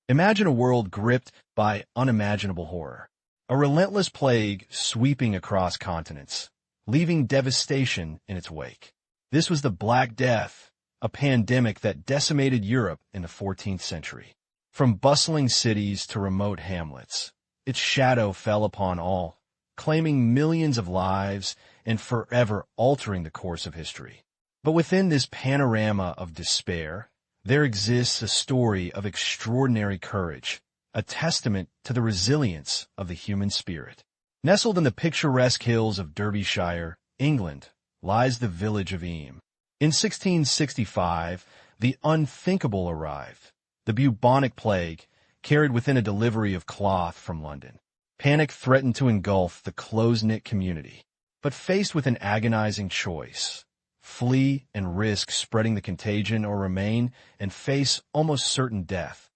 Imagine a world gripped by unimaginable horror. A relentless plague sweeping across continents, leaving devastation in its wake. This was the Black Death, a pandemic that decimated Europe in the 14th century. From bustling cities to remote hamlets, its shadow fell upon all, claiming millions of lives and forever altering the course of history. But within this panorama of despair, there exists a story of extraordinary courage, a testament to the resilience of the human spirit. Nestled in the picturesque hills of Derbyshire, England, lies the village of Eyam. In 1665, the unthinkable arrived. The bubonic plague, carried within a delivery of cloth from London. Panic threatened to engulf the close-knit community. But faced with an agonizing choice, flee and risk spreading the contagion or remain and face almost certain death,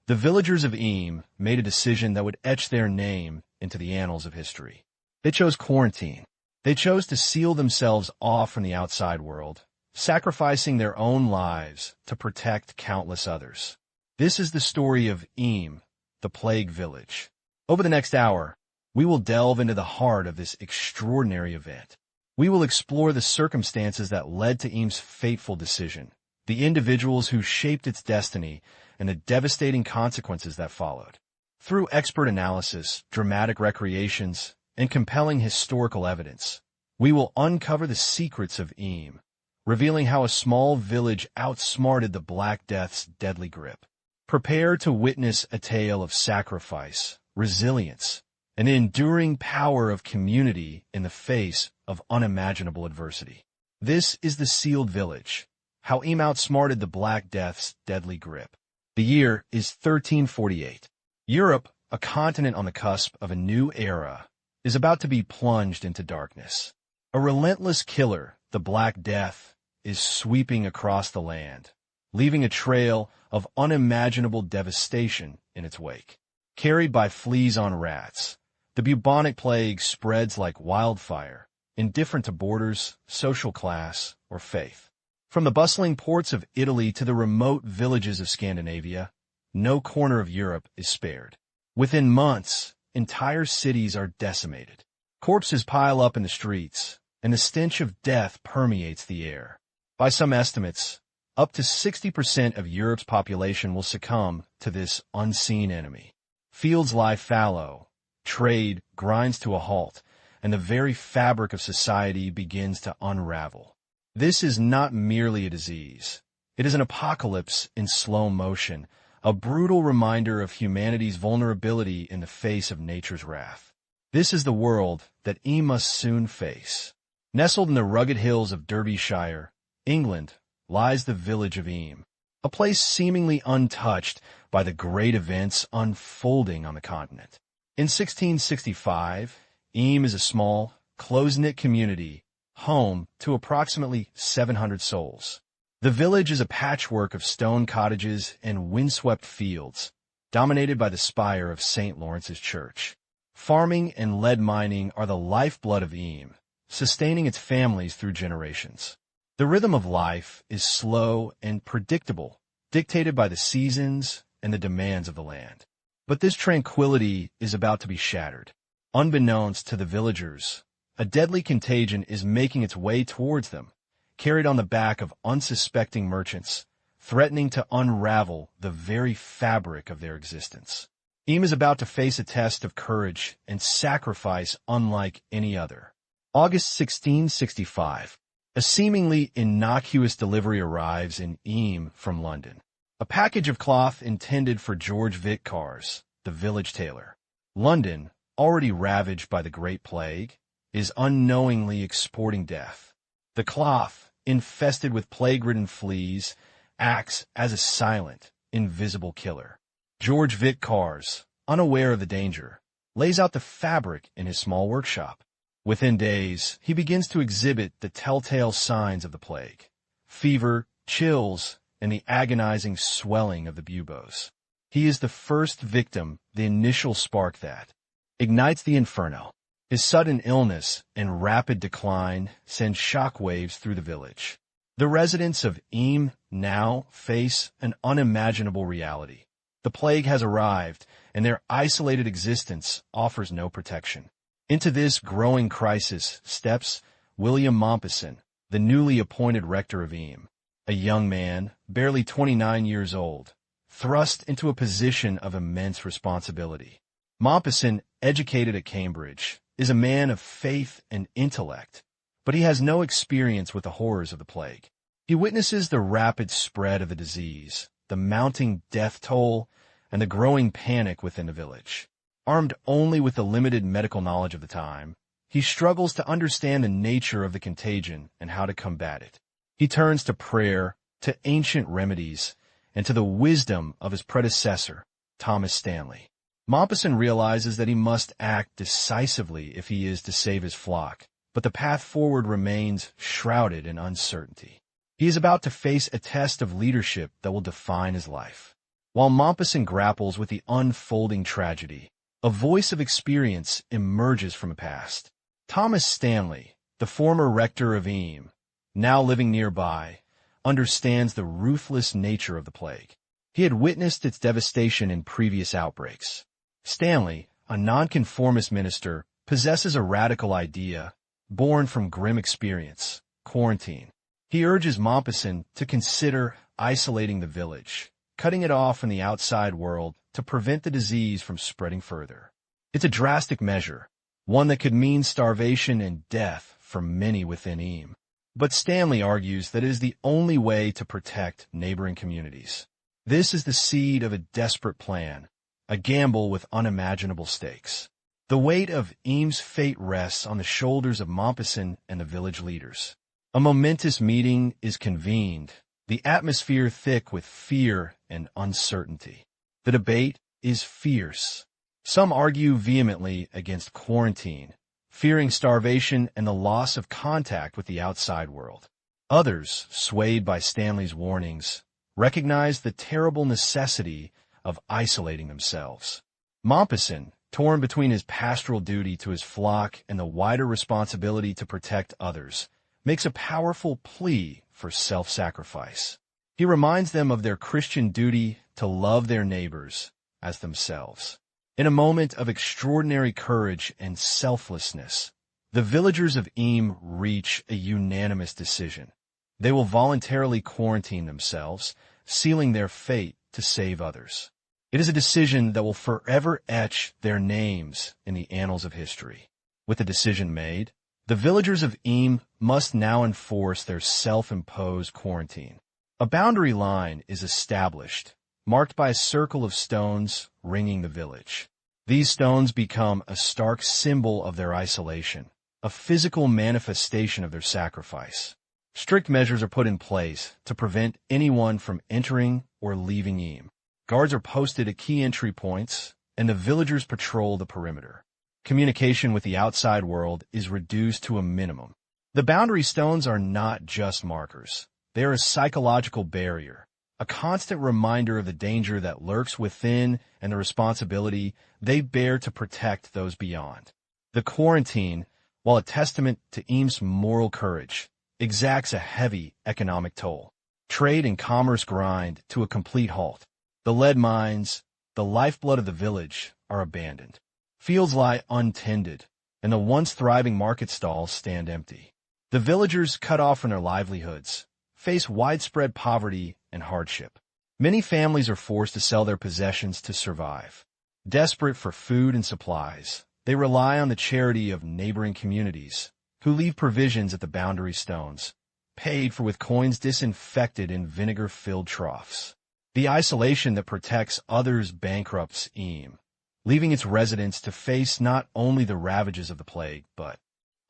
the villagers of Eyam made a decision that would etch their name into the annals of history. They chose quarantine. They chose to seal themselves off from the outside world, sacrificing their own lives to protect countless others. This is the story of Eyam, the plague village. Over the next hour, we will delve into the heart of this extraordinary event. We will explore the circumstances that led to Eyam's fateful decision, the individuals who shaped its destiny, and the devastating consequences that followed. Through expert analysis, dramatic recreations, and compelling historical evidence, we will uncover the secrets of Eyam, revealing how a small village outsmarted the Black Death's deadly grip. Prepare to witness a tale of sacrifice, resilience, and the enduring power of community in the face of unimaginable adversity. This is the Sealed Village, how Eyam outsmarted the Black Death's deadly grip. The year is 1348. Europe, a continent on the cusp of a new era, is about to be plunged into darkness. A relentless killer, the Black Death, is sweeping across the land, leaving a trail of unimaginable devastation in its wake. Carried by fleas on rats, the bubonic plague spreads like wildfire, indifferent to borders, social class, or faith. From the bustling ports of Italy to the remote villages of Scandinavia, no corner of Europe is spared. Within months, entire cities are decimated. Corpses pile up in the streets, and the stench of death permeates the air. By some estimates, up to 60% of Europe's population will succumb to this unseen enemy. Fields lie fallow, trade grinds to a halt, and the very fabric of society begins to unravel. This is not merely a disease. It is an apocalypse in slow motion, a brutal reminder of humanity's vulnerability in the face of nature's wrath. This is the world that Eyam must soon face. Nestled in the rugged hills of Derbyshire, England, lies the village of Eyam, a place seemingly untouched by the great events unfolding on the continent. In 1665, Eyam is a small, close-knit community, home to approximately 700 souls. The village is a patchwork of stone cottages and windswept fields, dominated by the spire of St. Lawrence's Church. Farming and lead mining are the lifeblood of Eyam, sustaining its families through generations. The rhythm of life is slow and predictable, dictated by the seasons and the demands of the land. But this tranquility is about to be shattered. Unbeknownst to the villagers, a deadly contagion is making its way towards them, carried on the back of unsuspecting merchants, threatening to unravel the very fabric of their existence. Eyam is about to face a test of courage and sacrifice unlike any other. August 1665. A seemingly innocuous delivery arrives in Eyam from London. A package of cloth intended for George Vickers, the village tailor. London, already ravaged by the Great Plague, is unknowingly exporting death. The cloth, infested with plague-ridden fleas, acts as a silent, invisible killer. George Vickers, unaware of the danger, lays out the fabric in his small workshop. Within days, he begins to exhibit the telltale signs of the plague: fever, chills, and the agonizing swelling of the buboes. He is the first victim, the initial spark that ignites the inferno. His sudden illness and rapid decline send shockwaves through the village. The residents of Eyam now face an unimaginable reality. The plague has arrived, and their isolated existence offers no protection. Into this growing crisis steps William Mompesson, the newly appointed rector of Eyam, a young man, barely 29 years old, thrust into a position of immense responsibility. Mompesson, educated at Cambridge, is a man of faith and intellect, but he has no experience with the horrors of the plague. He witnesses the rapid spread of the disease, the mounting death toll, and the growing panic within the village. Armed only with the limited medical knowledge of the time, he struggles to understand the nature of the contagion and how to combat it. He turns to prayer, to ancient remedies, and to the wisdom of his predecessor, Thomas Stanley. Mompesson realizes that he must act decisively if he is to save his flock, but the path forward remains shrouded in uncertainty. He is about to face a test of leadership that will define his life. While Mompesson grapples with the unfolding tragedy, a voice of experience emerges from the past. Thomas Stanley, the former rector of Eyam, now living nearby, understands the ruthless nature of the plague. He had witnessed its devastation in previous outbreaks. Stanley, a nonconformist minister, possesses a radical idea, born from grim experience: quarantine. He urges Mompesson to consider isolating the village, cutting it off from the outside world to prevent the disease from spreading further. It's a drastic measure, one that could mean starvation and death for many within Eyam. But Stanley argues that it is the only way to protect neighboring communities. This is the seed of a desperate plan, a gamble with unimaginable stakes. The weight of Eyam's fate rests on the shoulders of Mompesson and the village leaders. A momentous meeting is convened, the atmosphere thick with fear and uncertainty. The debate is fierce. Some argue vehemently against quarantine, fearing starvation and the loss of contact with the outside world. Others, swayed by Stanley's warnings, recognize the terrible necessity of isolating themselves. Mompesson, torn between his pastoral duty to his flock and the wider responsibility to protect others, makes a powerful plea for self-sacrifice. He reminds them of their Christian duty to love their neighbors as themselves. In a moment of extraordinary courage and selflessness, the villagers of Eyam reach a unanimous decision. They will voluntarily quarantine themselves, sealing their fate to save others. It is a decision that will forever etch their names in the annals of history. With the decision made, the villagers of Eyam must now enforce their self-imposed quarantine. A boundary line is established, marked by a circle of stones ringing the village. These stones become a stark symbol of their isolation, a physical manifestation of their sacrifice. Strict measures are put in place to prevent anyone from entering or leaving Eyam. Guards are posted at key entry points, and the villagers patrol the perimeter. Communication with the outside world is reduced to a minimum. The boundary stones are not just markers. They are a psychological barrier, a constant reminder of the danger that lurks within and the responsibility they bear to protect those beyond. The quarantine, while a testament to Eyam's moral courage, exacts a heavy economic toll. Trade and commerce grind to a complete halt. The lead mines, the lifeblood of the village, are abandoned. Fields lie untended, and the once thriving market stalls stand empty. The villagers, cut off from their livelihoods, face widespread poverty and hardship. Many families are forced to sell their possessions to survive. Desperate for food and supplies, they rely on the charity of neighboring communities, who leave provisions at the boundary stones, paid for with coins disinfected in vinegar-filled troughs. The isolation that protects others bankrupts Eyam, leaving its residents to face not only the ravages of the plague, but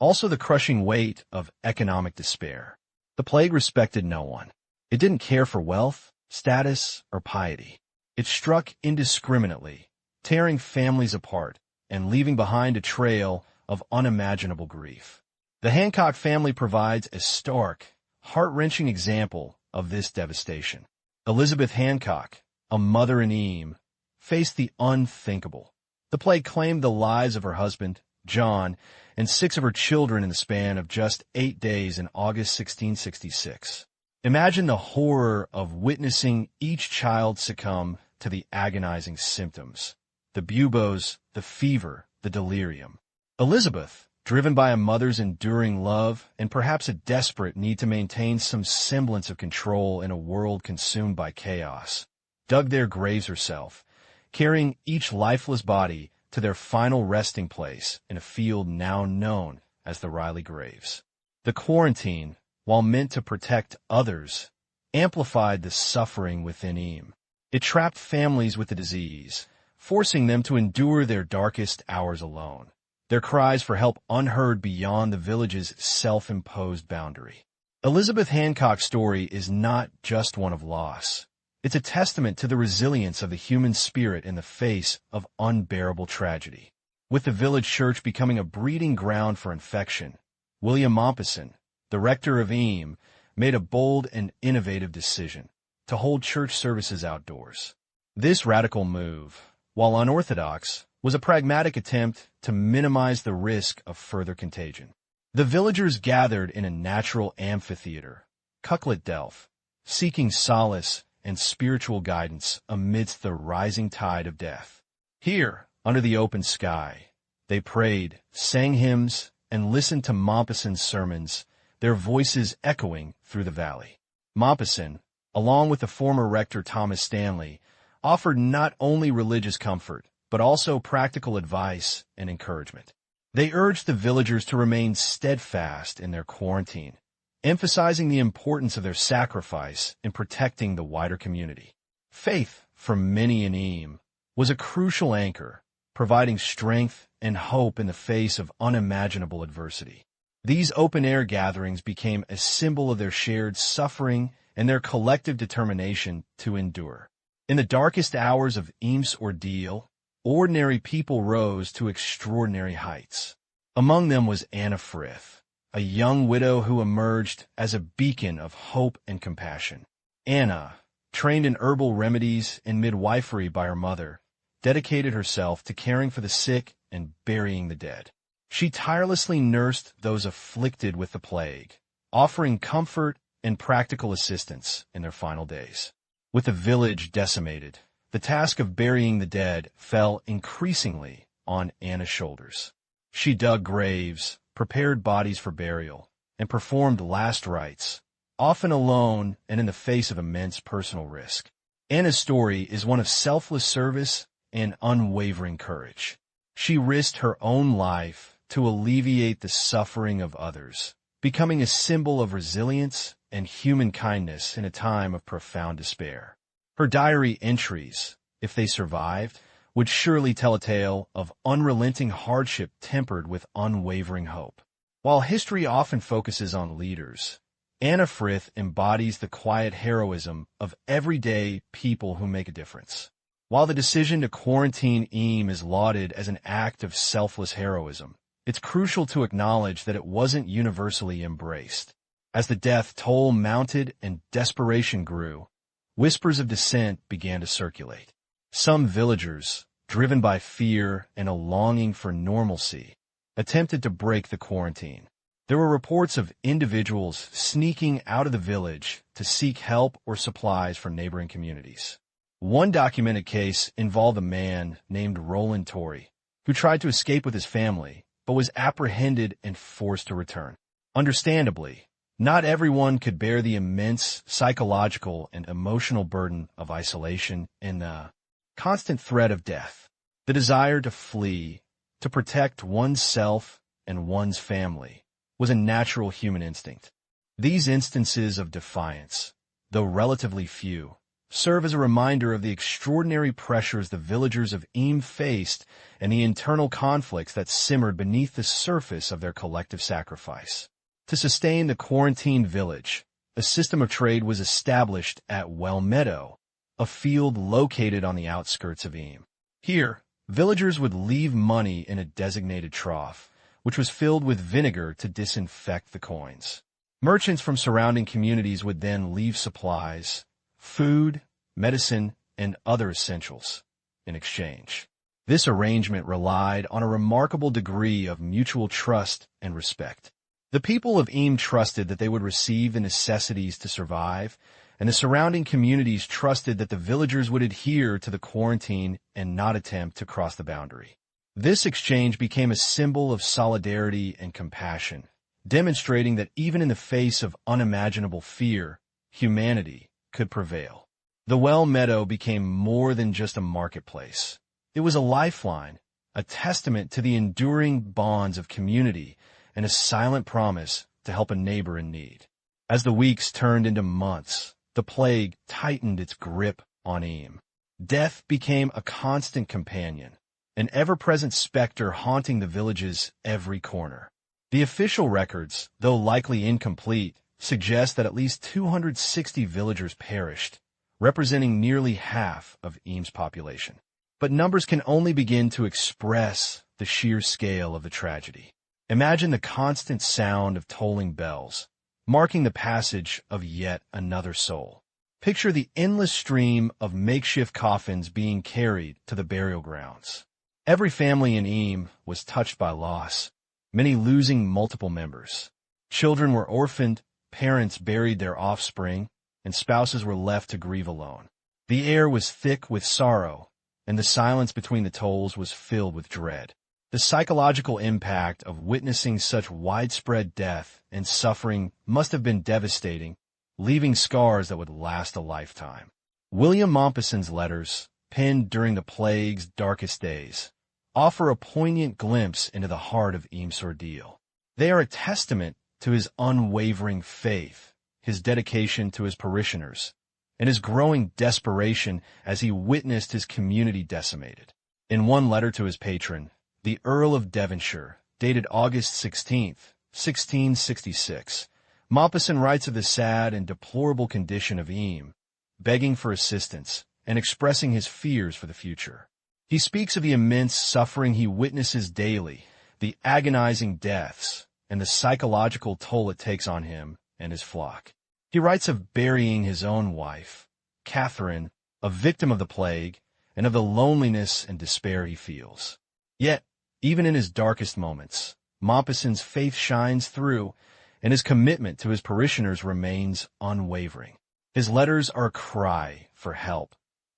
also the crushing weight of economic despair. The plague respected no one. It didn't care for wealth, status, or piety. It struck indiscriminately, tearing families apart and leaving behind a trail of unimaginable grief. The Hancock family provides a stark, heart-wrenching example of this devastation. Elizabeth Hancock, a mother in Eyam, faced the unthinkable. The plague claimed the lives of her husband, John, and 6 of her children in the span of just 8 days in August 1666. Imagine the horror of witnessing each child succumb to the agonizing symptoms: the buboes, the fever, the delirium. Elizabeth, driven by a mother's enduring love and perhaps a desperate need to maintain some semblance of control in a world consumed by chaos, dug their graves herself, carrying each lifeless body to their final resting place in a field now known as the Riley Graves. The quarantine, while meant to protect others, amplified the suffering within Eyam. It trapped families with the disease, forcing them to endure their darkest hours alone, their cries for help unheard beyond the village's self-imposed boundary. Elizabeth Hancock's story is not just one of loss. It's a testament to the resilience of the human spirit in the face of unbearable tragedy. With the village church becoming a breeding ground for infection, William Mompesson, the rector of Eyam, made a bold and innovative decision to hold church services outdoors. This radical move, while unorthodox, was a pragmatic attempt to minimize the risk of further contagion. The villagers gathered in a natural amphitheater, Cucklet Delph, seeking solace and spiritual guidance amidst the rising tide of death. Here, under the open sky, they prayed, sang hymns, and listened to Mompesson's sermons, their voices echoing through the valley. Mompesson, along with the former rector Thomas Stanley, offered not only religious comfort, but also practical advice and encouragement. They urged the villagers to remain steadfast in their quarantine, emphasizing the importance of their sacrifice in protecting the wider community. Faith, for many in Eyam, was a crucial anchor, providing strength and hope in the face of unimaginable adversity. These open-air gatherings became a symbol of their shared suffering and their collective determination to endure. In the darkest hours of Eyam's ordeal, ordinary people rose to extraordinary heights. Among them was Anna Frith, a young widow who emerged as a beacon of hope and compassion. Anna, trained in herbal remedies and midwifery by her mother, dedicated herself to caring for the sick and burying the dead. She tirelessly nursed those afflicted with the plague, offering comfort and practical assistance in their final days. With the village decimated, the task of burying the dead fell increasingly on Anna's shoulders. She dug graves, prepared bodies for burial, and performed last rites, often alone and in the face of immense personal risk. Anna's story is one of selfless service and unwavering courage. She risked her own life to alleviate the suffering of others, becoming a symbol of resilience and human kindness in a time of profound despair. Her diary entries, if they survived, would surely tell a tale of unrelenting hardship tempered with unwavering hope. While history often focuses on leaders, Anna Frith embodies the quiet heroism of everyday people who make a difference. While the decision to quarantine Eyam is lauded as an act of selfless heroism, it's crucial to acknowledge that it wasn't universally embraced. As the death toll mounted and desperation grew, whispers of dissent began to circulate. Some villagers, driven by fear and a longing for normalcy, attempted to break the quarantine. There were reports of individuals sneaking out of the village to seek help or supplies from neighboring communities. One documented case involved a man named Roland Torrey, who tried to escape with his family, but was apprehended and forced to return. Understandably, not everyone could bear the immense psychological and emotional burden of isolation and the constant threat of death. The desire to flee, to protect oneself and one's family, was a natural human instinct. These instances of defiance, though relatively few, serve as a reminder of the extraordinary pressures the villagers of Eyam faced and the internal conflicts that simmered beneath the surface of their collective sacrifice. To sustain the quarantined village, a system of trade was established at Well Meadow, a field located on the outskirts of Eyam. Here, villagers would leave money in a designated trough, which was filled with vinegar to disinfect the coins. Merchants from surrounding communities would then leave supplies, food, medicine, and other essentials in exchange. This arrangement relied on a remarkable degree of mutual trust and respect. The people of Eyam trusted that they would receive the necessities to survive, and the surrounding communities trusted that the villagers would adhere to the quarantine and not attempt to cross the boundary. This exchange became a symbol of solidarity and compassion, demonstrating that even in the face of unimaginable fear, humanity could prevail. The well meadow became more than just a marketplace. It was a lifeline, a testament to the enduring bonds of community, and a silent promise to help a neighbor in need. As the weeks turned into months, the plague tightened its grip on Eyam. Death became a constant companion, an ever-present specter haunting the village's every corner. The official records, though likely incomplete, suggest that at least 260 villagers perished, representing nearly half of Eyam's population. But numbers can only begin to express the sheer scale of the tragedy. Imagine the constant sound of tolling bells, marking the passage of yet another soul. Picture the endless stream of makeshift coffins being carried to the burial grounds. Every family in Eyam was touched by loss, many losing multiple members. Children were orphaned, parents buried their offspring, and spouses were left to grieve alone. The air was thick with sorrow, and the silence between the tolls was filled with dread. The psychological impact of witnessing such widespread death and suffering must have been devastating, leaving scars that would last a lifetime. William Maupassant's letters, penned during the plague's darkest days, offer a poignant glimpse into the heart of Eyam's ordeal. They are a testament to his unwavering faith, his dedication to his parishioners, and his growing desperation as he witnessed his community decimated. In one letter to his patron, the Earl of Devonshire, dated August 16, 1666, Maupassant writes of the sad and deplorable condition of Eyam, begging for assistance and expressing his fears for the future. He speaks of the immense suffering he witnesses daily, the agonizing deaths, and the psychological toll it takes on him and his flock. He writes of burying his own wife, Catherine, a victim of the plague, and of the loneliness and despair he feels. Yet, even in his darkest moments, Maupassant's faith shines through, and his commitment to his parishioners remains unwavering. His letters are a cry for help,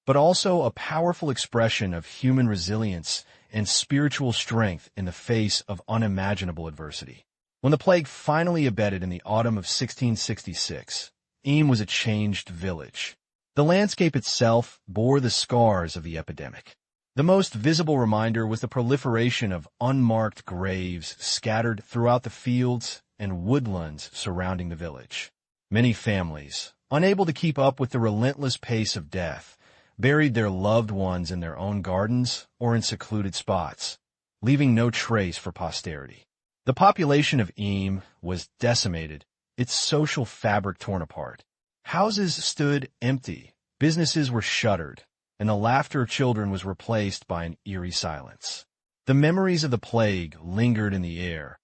but also a powerful expression of human resilience and spiritual strength in the face of unimaginable adversity. When the plague finally abated in the autumn of 1666, Eyam was a changed village. The landscape itself bore the scars of the epidemic. The most visible reminder was the proliferation of unmarked graves scattered throughout the fields and woodlands surrounding the village. Many families, unable to keep up with the relentless pace of death, buried their loved ones in their own gardens or in secluded spots, leaving no trace for posterity. The population of Eyam was decimated, its social fabric torn apart. Houses stood empty, businesses were shuttered, and the laughter of children was replaced by an eerie silence. The memories of the plague lingered in the air,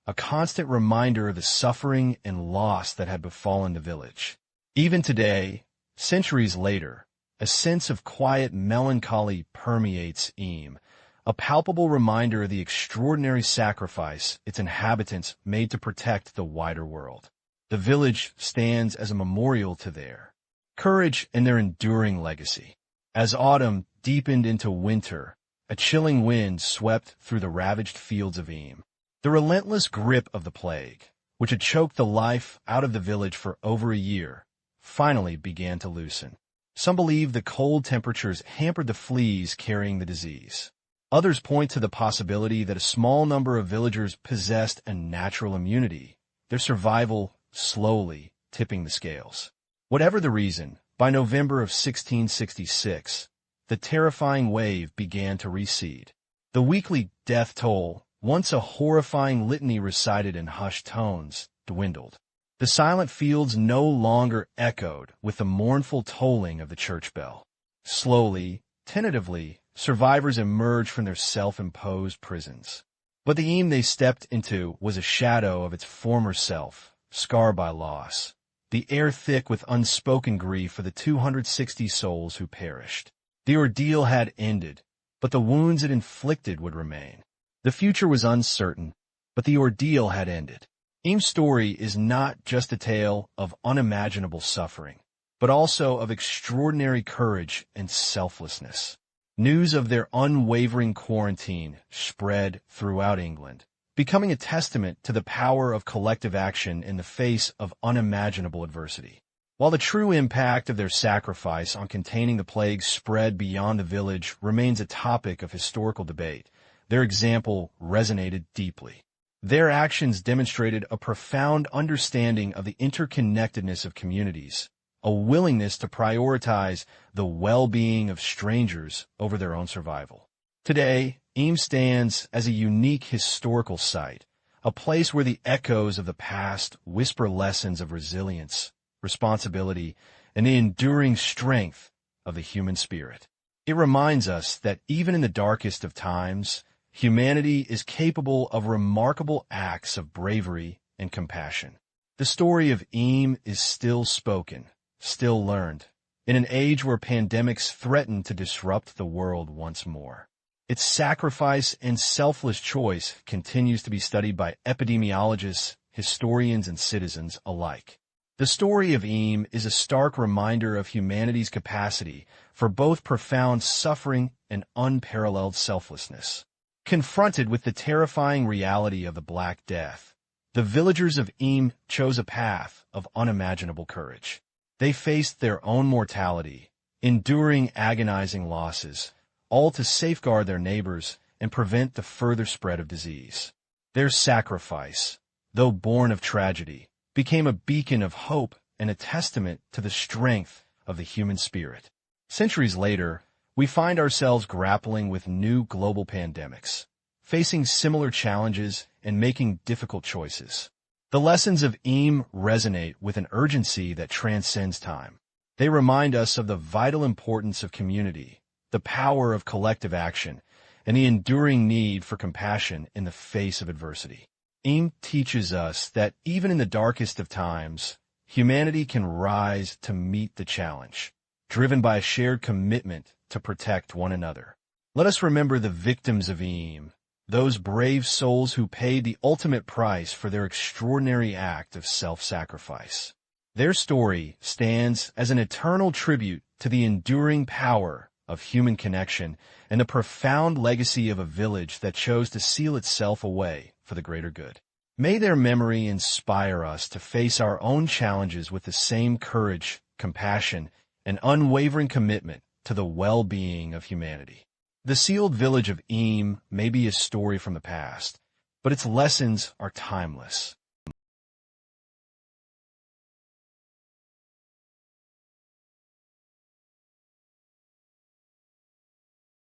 a constant reminder of the suffering and loss that had befallen the village. Even today, centuries later, a sense of quiet melancholy permeates Eyam, a palpable reminder of the extraordinary sacrifice its inhabitants made to protect the wider world. The village stands as a memorial to their courage and their enduring legacy. As autumn deepened into winter, a chilling wind swept through the ravaged fields of Eyam. The relentless grip of the plague, which had choked the life out of the village for over a year, finally began to loosen. Some believe the cold temperatures hampered the fleas carrying the disease. Others point to the possibility that a small number of villagers possessed a natural immunity, their survival slowly tipping the scales. Whatever the reason, by November of 1666, the terrifying wave began to recede. The weekly death toll, once a horrifying litany recited in hushed tones, dwindled. The silent fields no longer echoed with the mournful tolling of the church bell. Slowly, tentatively, survivors emerged from their self-imposed prisons. But the Eyam they stepped into was a shadow of its former self, scarred by loss, the air thick with unspoken grief for the 260 souls who perished. The ordeal had ended, but the wounds it inflicted would remain. The future was uncertain, but the ordeal had ended. Eyam's story is not just a tale of unimaginable suffering. but also of extraordinary courage and selflessness. News of their unwavering quarantine spread throughout England, becoming a testament to the power of collective action in the face of unimaginable adversity. While the true impact of their sacrifice on containing the plague spread beyond the village remains a topic of historical debate, their example resonated deeply. Their actions demonstrated a profound understanding of the interconnectedness of communities, a willingness to prioritize the well-being of strangers over their own survival. Today, Eyam stands as a unique historical site, a place where the echoes of the past whisper lessons of resilience, responsibility, and the enduring strength of the human spirit. It reminds us that even in the darkest of times, humanity is capable of remarkable acts of bravery and compassion. The story of Eyam is still spoken, still learned, in an age where pandemics threaten to disrupt the world once more. Its sacrifice and selfless choice continues to be studied by epidemiologists, historians, and citizens alike. The story of Eyam is a stark reminder of humanity's capacity for both profound suffering and unparalleled selflessness. Confronted with the terrifying reality of the Black Death, the villagers of Eyam chose a path of unimaginable courage. They faced their own mortality, enduring agonizing losses, all to safeguard their neighbors and prevent the further spread of disease. Their sacrifice, though born of tragedy, became a beacon of hope and a testament to the strength of the human spirit. Centuries later, we find ourselves grappling with new global pandemics, facing similar challenges and making difficult choices. The lessons of Eyam resonate with an urgency that transcends time. They remind us of the vital importance of community, the power of collective action, and the enduring need for compassion in the face of adversity. Eyam teaches us that even in the darkest of times, humanity can rise to meet the challenge, driven by a shared commitment to protect one another. Let us remember the victims of Eyam, those brave souls who paid the ultimate price for their extraordinary act of self-sacrifice. Their story stands as an eternal tribute to the enduring power of human connection and the profound legacy of a village that chose to seal itself away for the greater good. May their memory inspire us to face our own challenges with the same courage, compassion, and unwavering commitment to the well-being of humanity. The sealed village of Eyam may be a story from the past, but its lessons are timeless.